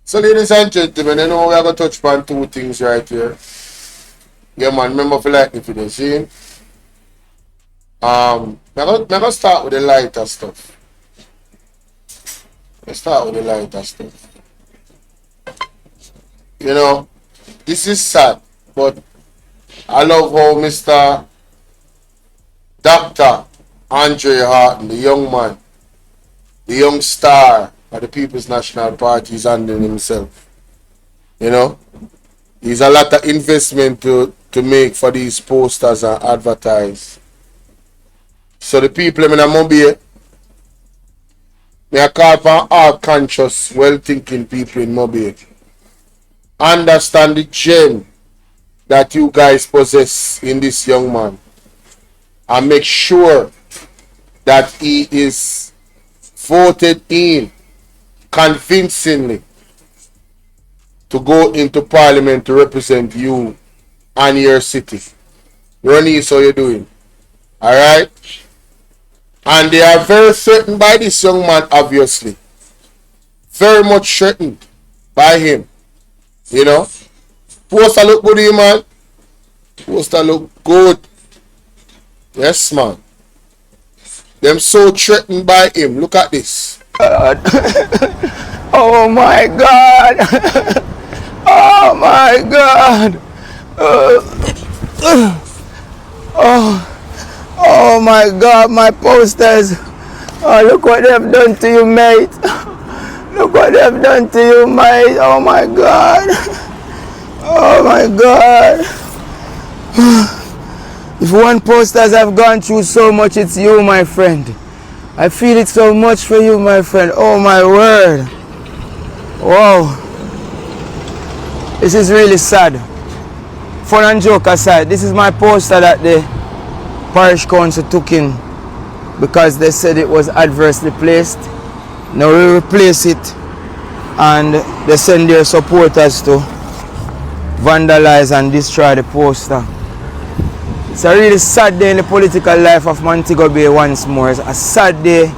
So, ladies and gentlemen, you know we are going to touch upon two things right here. Yeah, man, remember to like the video, see? I'm gonna start with the lighter stuff. Let's start with the lighter stuff. You know, this is sad, but I love how Mr. Dr. Andre Horton, the young man, the young star of the People's National Party, is handling himself. You know, there's a lot of investment to make for these posters and advertise. So the people in Mobile, I call for all conscious, well-thinking people in Mobile. Understand the gem that you guys possess in this young man, and make sure that he is voted in convincingly to go into parliament to represent you and your city. Ronnie, so you're doing. Alright? And they are very threatened by this young man, obviously. Very much threatened by him. You know? Poster look good, you man. Poster look good. Yes, man. Them so threatened by him. Look at this. Oh my God. Oh my God. Oh my God, my posters. Oh, look what they've done to you, mate. Look what they've done to you, mate. Oh my God. Oh my God. If one posters have gone through so much, it's you, my friend. I feel it so much for you, my friend. Oh my word. Wow. This is really sad. Fun and joke aside, this is my poster that the parish council took in because they said it was adversely placed. Now we replace it and they send their supporters to vandalize and destroy the poster. It's a really sad day in the political life of Montego Bay once more. It's a sad day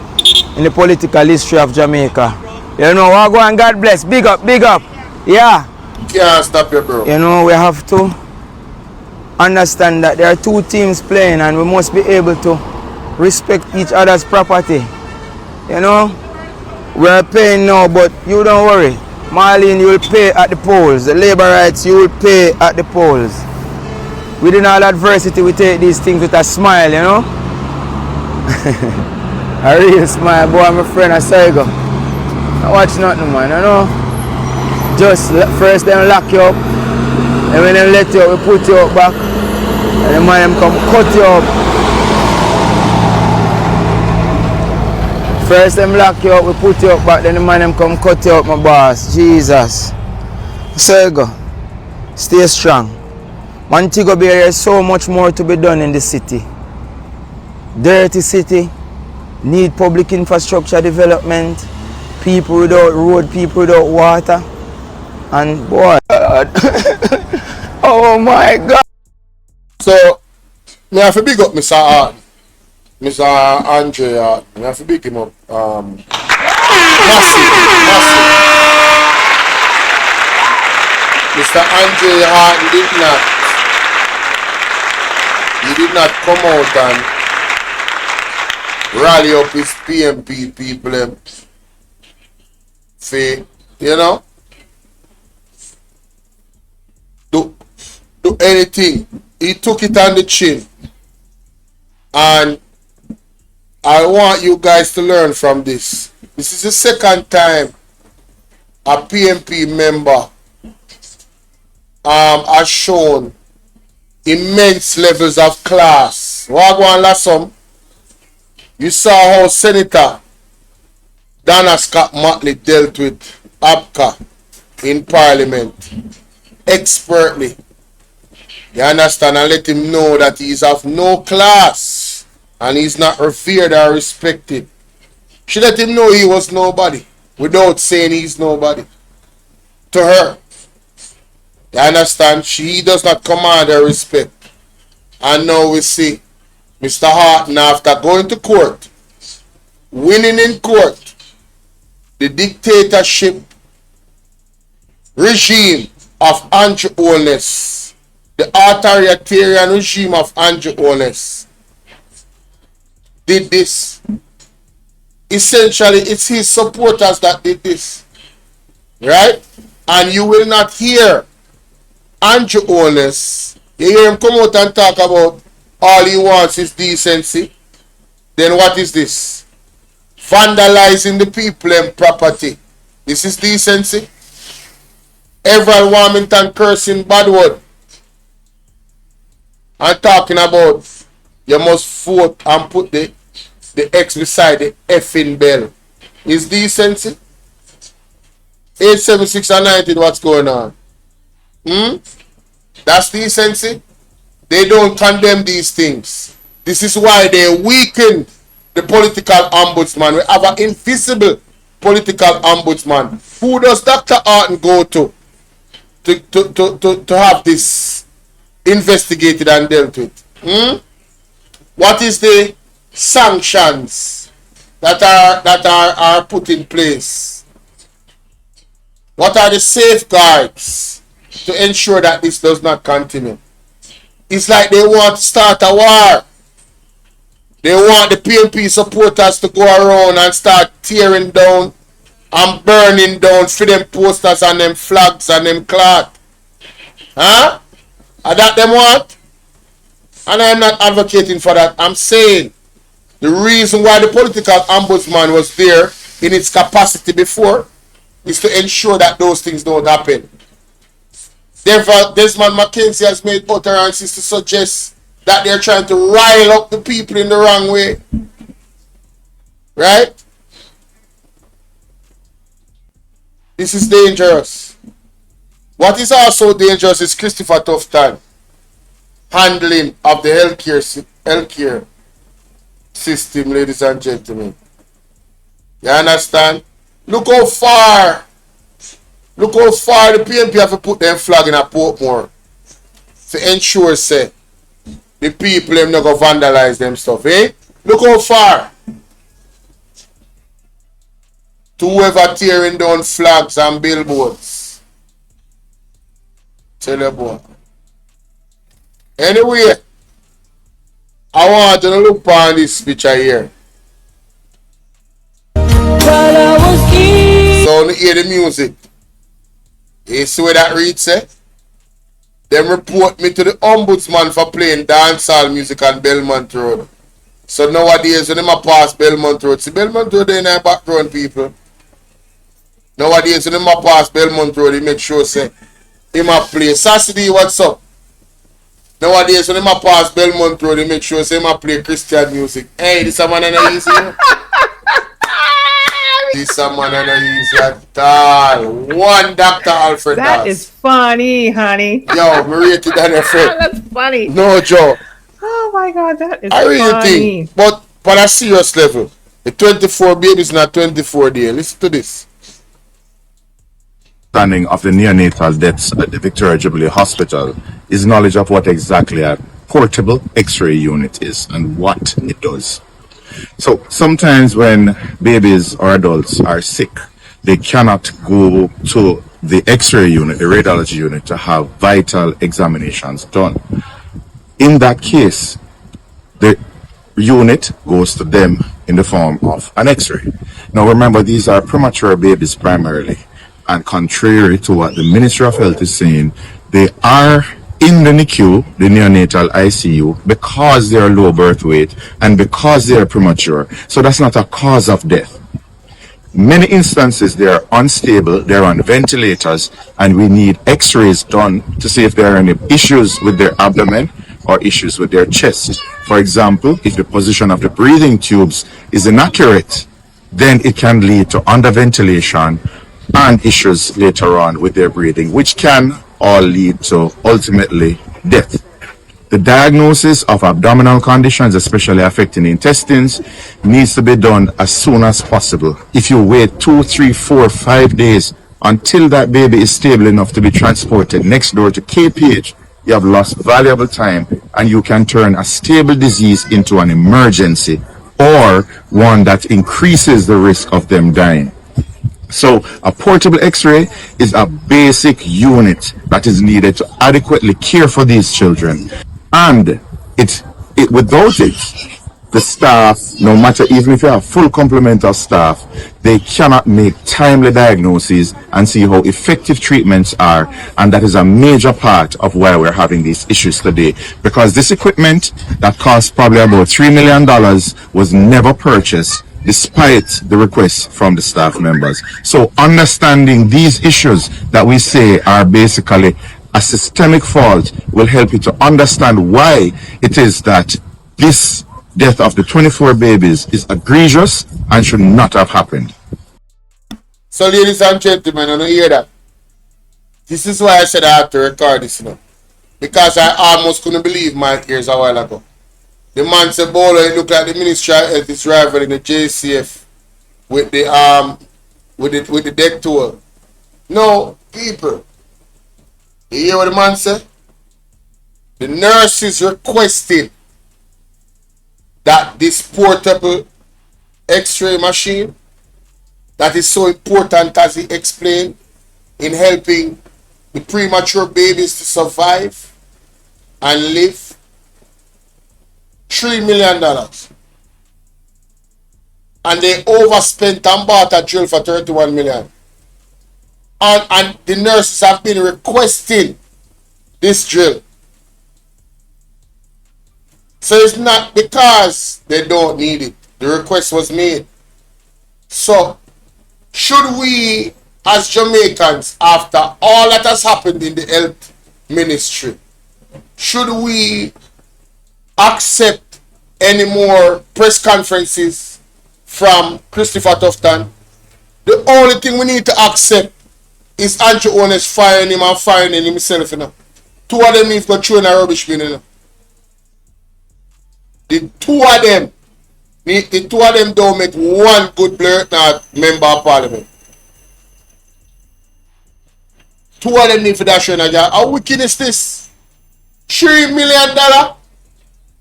in the political history of Jamaica. You know, I go and God bless. Big up, big up. Yeah. Can't stop you, bro. You know, we have to understand that there are two teams playing and we must be able to respect each other's property. You know, we're paying now, but you don't worry. Marlene, you will pay at the polls. The labor rights, you will pay at the polls. Within all adversity, we take these things with a smile, you know. A real smile, boy, my friend, I say go. Don't watch nothing, man, you know. Just first them lock you up, and when they let you up, we put you up back, and the man them come cut you up. First them lock you up, we put you up back, then the man them come cut you up, my boss. Jesus. So you go. Stay strong. Montego Bay, there is so much more to be done in the city. Dirty city, need public infrastructure development, people without road, people without water, and boy, oh my God. So, me have to big up Mr. Hart, Mr. Andre Hart. Me have to big him up. Massive. Mr. Andre Hart he did not come out and rally up his PMP people for, you know, do anything. He took it on the chin. And I want you guys to learn from this. This is the second time a PMP member has shown immense levels of class. Wagwan Lassum, you saw how Senator Dana Scott Motley dealt with Abka in Parliament expertly. You understand? And let him know that he's of no class and he's not revered or respected. She let him know he was nobody without saying he's nobody to her. You understand? She does not command her respect. And now we see Mr. Horton, after going to court, winning in court, the dictatorship regime of Andrew Holness, the authoritarian regime of Andrew Holness, did this. Essentially, it's his supporters that did this. Right? And you will not hear Andrew Holness. You hear him come out and talk about all he wants is decency. Then what is this? Vandalizing the people and property. This is decency. Everett Warmington cursing bad word. And talking about you must vote and put the X beside the effing bell. Is decency? 876 and 90, what's going on? That's decency? They don't condemn these things. This is why they weaken the political ombudsman. We have an invisible political ombudsman. Who does Dr. Orton go to have this investigated and dealt with? What is the sanctions that are put in place? What are the safeguards to ensure that this does not continue? It's like they want to start a war. They want the PNP supporters to go around and start tearing down and burning down for them posters and them flags and them cloth. Huh? Are that them want? And I'm not advocating for that. I'm saying the reason why the political ombudsman was there in its capacity before is to ensure that those things don't happen. Therefore, Desmond McKenzie has made utterances to suggest that they're trying to rile up the people in the wrong way. Right? This is dangerous. What is also dangerous is Christopher Tufton handling of the healthcare system, ladies and gentlemen. You understand? Look how far the PNP have to put them flag in a Portmore to ensure say the people them not go vandalize them stuff, eh? Look how far. To whoever tearing down flags and billboards. Tell you boy. Anyway, I want you to look on this picture here. So you hear the music. You see where that reads, eh? Them report me to the ombudsman for playing dancehall music on Belmont Road. So nowadays when them a pass Belmont Road, see Belmont Road in our background, people. Nowadays when them a pass Belmont Road, he make sure say him a play. Sassy, what's up? Nowadays when him a pass Belmont Road, he make sure say him a play Christian music. Hey, this a man ain't easy. This a man ain't easy at all. One Dr. Alfred That is funny, honey. Yo, me rate it on your friend. That's funny. No joke. Oh my God, that is I really funny. think, but on a serious level, the 24 babies not 24 day. Listen to this. Understanding of the neonatal deaths at the Victoria Jubilee Hospital is knowledge of what exactly a portable X-ray unit is and what it does. So sometimes when babies or adults are sick, they cannot go to the X-ray unit, the radiology unit, to have vital examinations done. In that case, the unit goes to them in the form of an X-ray. Now remember, these are premature babies primarily, and contrary to what the Ministry of Health is saying, they are in the NICU, the neonatal ICU, because they are low birth weight and because they are premature. So that's not a cause of death. Many instances they are unstable, they're on ventilators, and we need x-rays done to see if there are any issues with their abdomen or issues with their chest. For example, if the position of the breathing tubes is inaccurate, then it can lead to underventilation and issues later on with their breathing, which can all lead to ultimately death. The diagnosis of abdominal conditions, especially affecting the intestines, needs to be done as soon as possible. If you wait 2, 3, 4, 5 days until that baby is stable enough to be transported next door to KPH, you have lost valuable time and you can turn a stable disease into an emergency or one that increases the risk of them dying. So a portable X-ray is a basic unit that is needed to adequately care for these children, and it without it, the staff, no matter even if you have full complement of staff, they cannot make timely diagnoses and see how effective treatments are, and that is a major part of why we're having these issues today. Because this equipment that cost probably about $3 million was never purchased despite the requests from the staff members. So understanding these issues that we say are basically a systemic fault will help you to understand why it is that this death of the 24 babies is egregious and should not have happened. So, ladies and gentlemen, I don't hear that. This is why I said I have to record this now. Because I almost couldn't believe my ears a while ago. The man said, Bolo, it looked like the Ministry of Health is rivaling the JCF with the deck tool. No, people. You hear what the man said? The nurses requested that this portable X-ray machine that is so important, as he explained, in helping the premature babies to survive and live, $3 million. And they overspent and bought a drill for $31 million. And the nurses have been requesting this drill. So it's not because they don't need it. The request was made. So should we, as Jamaicans, after all that has happened in the health ministry, should we accept any more press conferences from Christopher Tufton? The only thing we need to accept is Andrew Ones firing him and firing him himself. You know? Two of them need to throw in a rubbish bin. You know? The two of them don't make one good blurt now member of parliament. Two of them need for that show in a job. How wicked is this? $3 million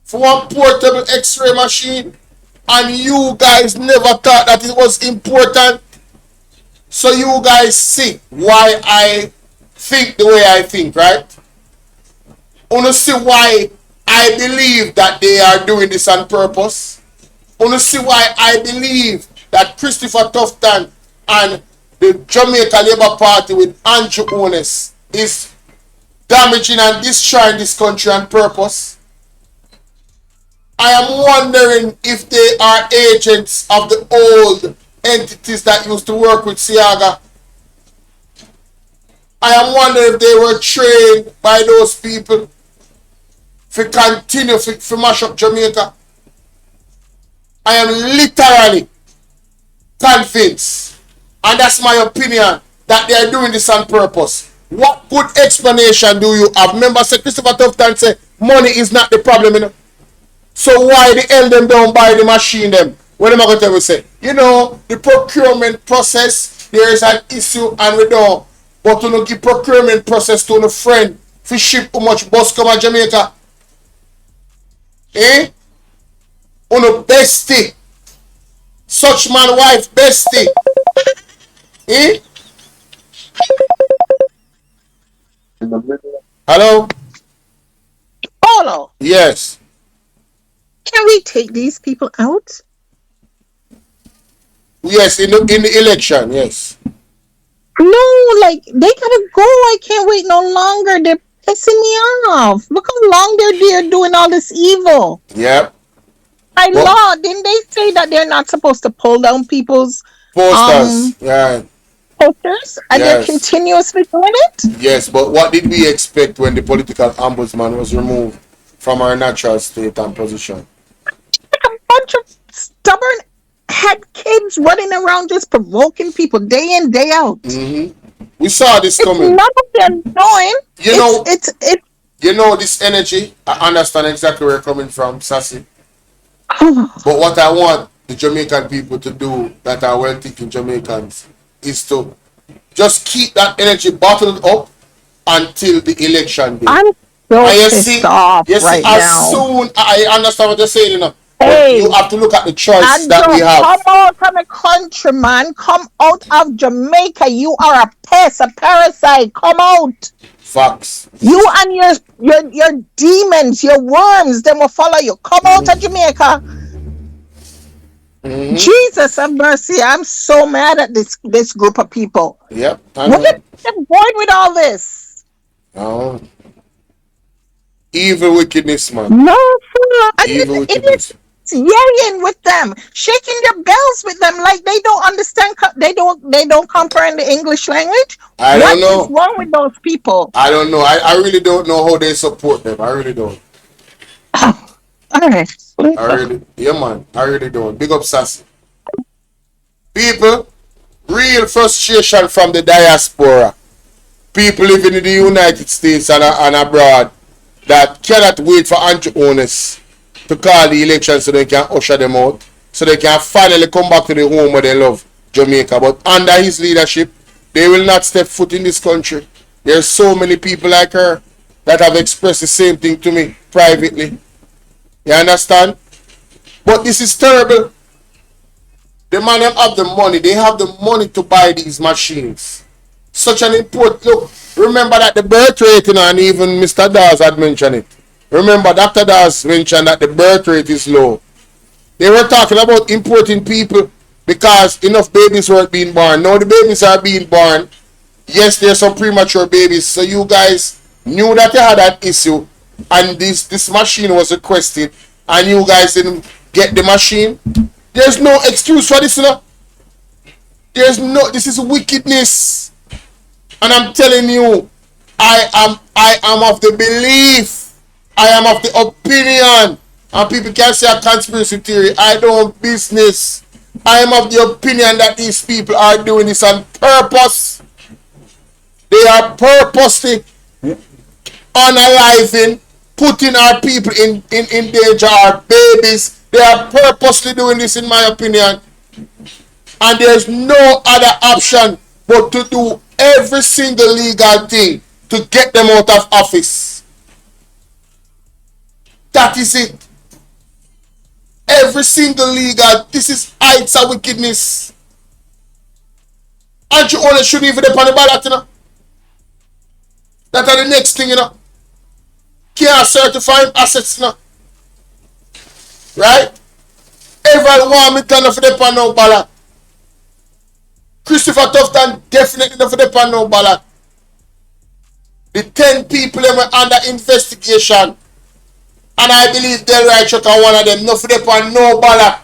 for one portable X-ray machine, and you guys never thought that it was important. So you guys see why I think the way I think, right? Wanna see why I believe that they are doing this on purpose? Wanna see why I believe that Christopher Tufton and the Jamaica Labour Party with Andrew Ones is damaging and destroying this country on purpose? I am wondering if they are agents of the old entities that used to work with Siaga. I am wondering if they were trained by those people to continue to mash up Jamaica. I am literally convinced, and that's my opinion, that they are doing this on purpose. What good explanation do you have? Remember, Christopher Tufton said money is not the problem, you know? So why the hell them don't buy the machine them? What am I going to tell you? Say, you know, the procurement process, there is an issue and we don't. But to give procurement process to a friend, to ship how much bus come to Jamaica. Eh? Uno bestie. Such man wife bestie. Eh? Hello? Bolo, Yes. can we take these people out? Yes, in the election, yes. No, like they gotta go. I can't wait no longer. They're pissing me off. Look how long they're there doing all this evil. Yep. By Well, law, didn't they say that they're not supposed to pull down people's posters. Yeah. posters? And they're Yes. continuously doing it? Yes, but what did we expect when the political ombudsman was removed from our natural state and position? Like a bunch of stubborn head kids running around just provoking people day in, day out. We saw this It's coming. none of their doing. You know, It's you know this energy. I understand exactly where you're coming from, Sassy. But what I want the Jamaican people to do that are well-thinking Jamaicans is to just keep that energy bottled up until the election day. I'm so And you pissed see, off right as now. soon I understand what you're saying, you know. But you Hey, have to look at the choice and that we Joe, have. come out of the country, man. Come out of Jamaica. You are a pest, a parasite. Come out. Facts. You and your demons, your worms, them will follow you. Come out of Jamaica. Mm-hmm. Jesus have mercy. I'm so mad at this group of people. Yep, I What you know. think they're going with all this? Oh, evil wickedness, man. No, sir. And then Evil the wickedness. idiots yelling with them, shaking their bells with them like they don't understand. They don't comprehend the English language. I What don't is know. wrong with those people? I don't know. I really don't know how they support them. I really don't. All right, I later. really, yeah, man. I really don't. Big up, Sassy. People, real frustration from the diaspora. People living in the United States and abroad that cannot wait for anti-owners to call the election so they can usher them out. So they can finally come back to the home where they love, Jamaica. But under his leadership, they will not step foot in this country. There's so many people like her that have expressed the same thing to me privately. You understand? But this is terrible. The man have the money. They have the money to buy these machines. Such an important look. Remember that the birth rate, and even Mr. Dawes had mentioned it. Remember, Dr. Dawes mentioned that the birth rate is low. They were talking about importing people because enough babies weren't being born. Now the babies are being born. Yes, there's some premature babies. So you guys knew that you had that issue, and this machine was requested, and you guys didn't get the machine. There's no excuse for this, you know. There's no. This is wickedness. And I'm telling you, I am of the belief, I am of the opinion, and people can say a conspiracy theory. I don't business. I am of the opinion that these people are doing this on purpose. They are purposely unaliving, putting our people in danger, our babies. They are purposely doing this, in my opinion. And there's no other option but to do every single legal thing to get them out of office. That is it. Every single legal. This is heights of wickedness. And you only shouldn't even depend on that, you know. That are the next thing, you know. Can't certify assets, you know. Right? Everyone want me to know for depend no ballot. Christopher Tufton definitely not for depend no ballot. The 10 people that were under investigation, and I believe Delroy Chuck are one of them, not for depend no ballot.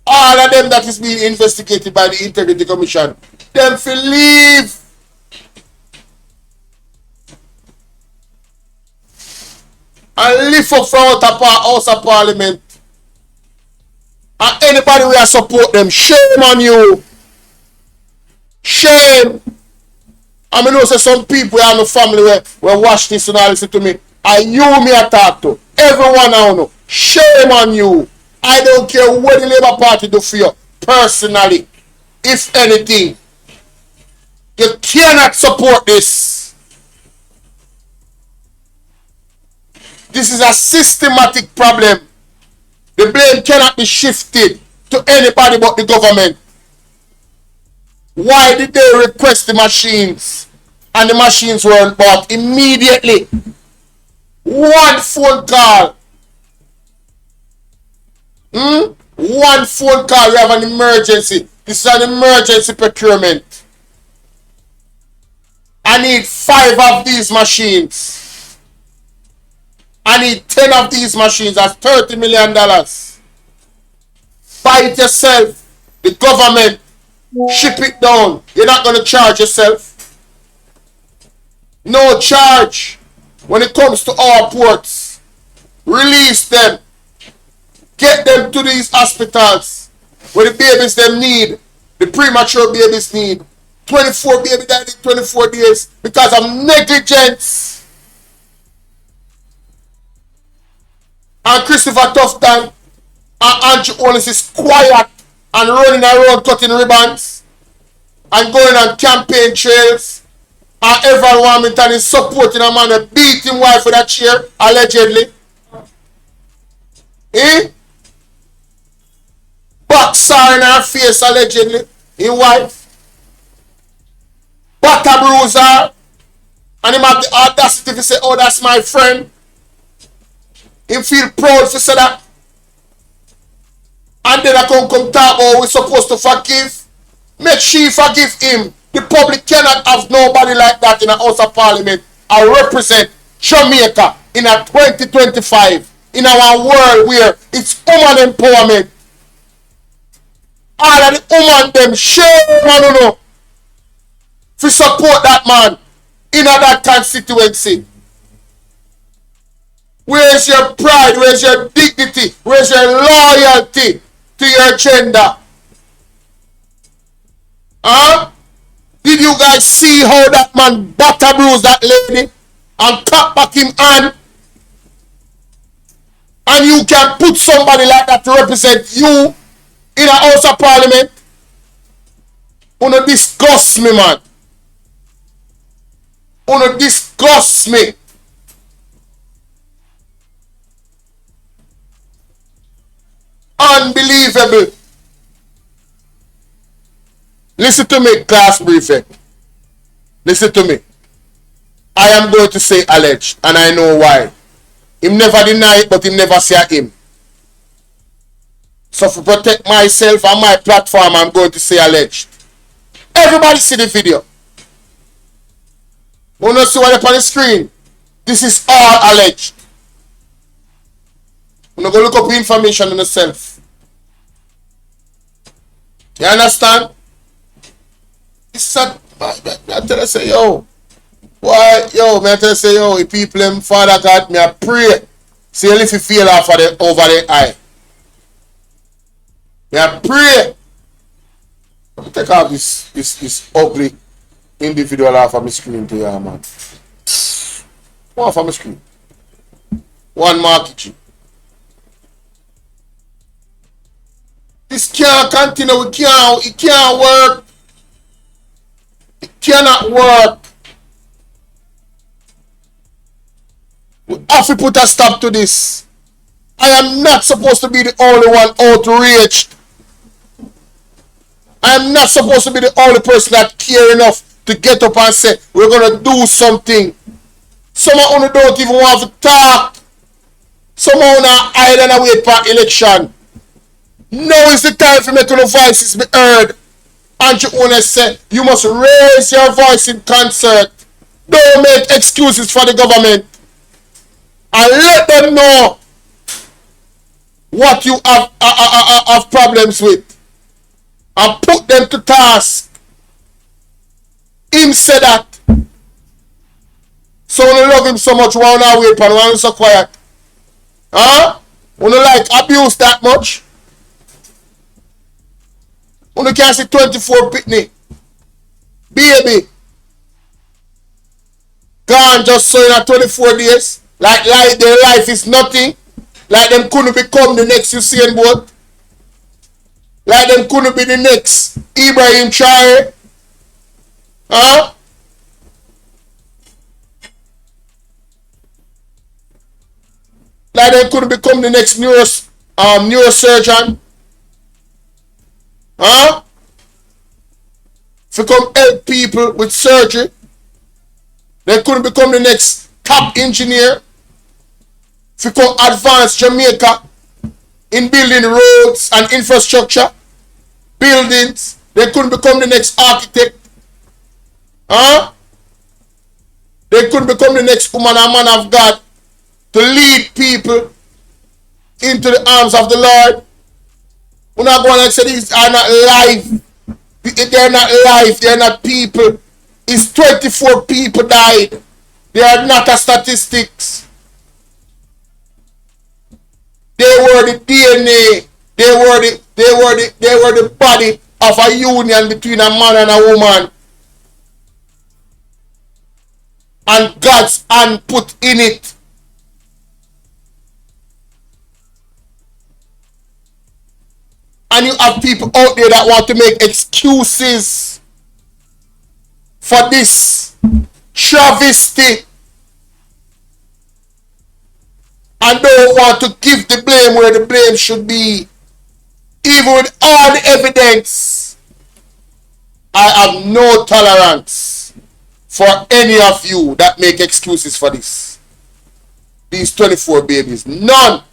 All of them that is being investigated by the Integrity Commission, them for leave. And lift up from out of House of Parliament. And anybody will support them, shame on you. Shame. I mean, know say some people in my family will watch this and listen to me. And you me I talk to. Everyone I know. Shame on you. I don't care what the Labour Party do for you. Personally. If anything. You cannot support this. This is a systematic problem. The blame cannot be shifted to anybody but the government. Why did they request the machines and the machines weren't bought immediately? One phone call. One phone call, we have an emergency. This is an emergency procurement. I need 5 of these machines. I need 10 of these machines. That's $30 million. Buy it yourself. The government. Ship it down. You're not going to charge yourself. No charge. When it comes to our ports. Release them. Get them to these hospitals. Where the babies them need. The premature babies need. 24 baby died in 24 days. Because of negligence. And Christopher Tufton and Andrew Owens is quiet and running around cutting ribbons and going on campaign trails. And everyone Wilmington is supporting a man and beating wife with a chair, allegedly. Eh? Boxer in her face allegedly. His wife. Butter bruiser. And him have the audacity to say, oh, that's my friend. Him feel proud to say that. And then I come talk about we're supposed to forgive. Make she forgive him. The public cannot have nobody like that in a House of Parliament. I represent Jamaica in a 2025. In our world where it's woman empowerment. All of the woman them shame man, you know, to support that man in that constituency. Where's your pride? Where's your dignity? Where's your loyalty to your gender? Huh? Did you guys see how that man butter bruised that lady and cut back him hand? And you can put somebody like that to represent you in a House of Parliament? Wanna disgust me, man. Wanna disgust me. Unbelievable. Listen to me, class briefing. Listen to me. I am going to say alleged, and I know why. Him never deny it, but him never say him. So to protect myself and my platform, I'm going to say alleged. Everybody see the video. You know see what up on the screen? This is all alleged. You know go look up the information on yourself. You understand? It's a I tell you say yo. Why yo, man I tell you say yo, the people them Father God, me I pray. See if you feel off of the over the eye. Me I pray. Take off this ugly individual off of my screen to you, man. One off of my screen. One market. This can't continue. It can't work. It cannot work. We have to put a stop to this. I am not supposed to be the only one outraged. I am not supposed to be the only person that care enough to get up and say, we're going to do something. Some of you don't even want to talk. Some of you are hide and wait for election. Now is the time for me to the voices be heard. And you want to say, you must raise your voice in concert. Don't make excuses for the government. And let them know what you have problems with. And put them to task. Him said that. So when you love him so much, why not wait and why you so quiet? Huh? When you like abuse that much? When you can't see 24 pitney. Baby. Gone just so in 24 days. Like their life is nothing. Like them couldn't become the next Usain Bolt. Like them couldn't be the next Ibrahim Traore. Huh? Like them couldn't become the next neurosurgeon. Huh? To come help people with surgery. They couldn't become the next top engineer. To come advance Jamaica in building roads and infrastructure. Buildings. They couldn't become the next architect. Huh? They couldn't become the next woman and man of God to lead people into the arms of the Lord. We're not going to say these are not live. They're not live. They're not people. It's 24 people died. They are not a statistics. They were the DNA. They were the body of a union between a man and a woman. And God's hand put in it. And you have people out there that want to make excuses for this travesty. and don't want to give the blame where the blame should be, even with all the evidence, I have no tolerance for any of you that make excuses for this. These 24 babies. None.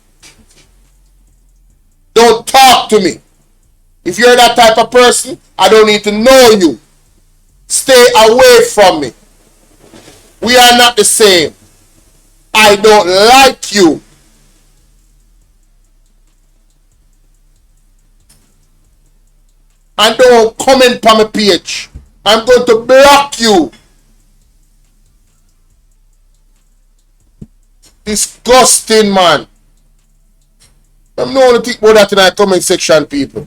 Don't talk to me. If you're that type of person, I don't need to know you. Stay away from me. We are not the same. I don't like you. And don't comment on my page. I'm going to block you. Disgusting, man. I'm not going to think about that in the comment section, people.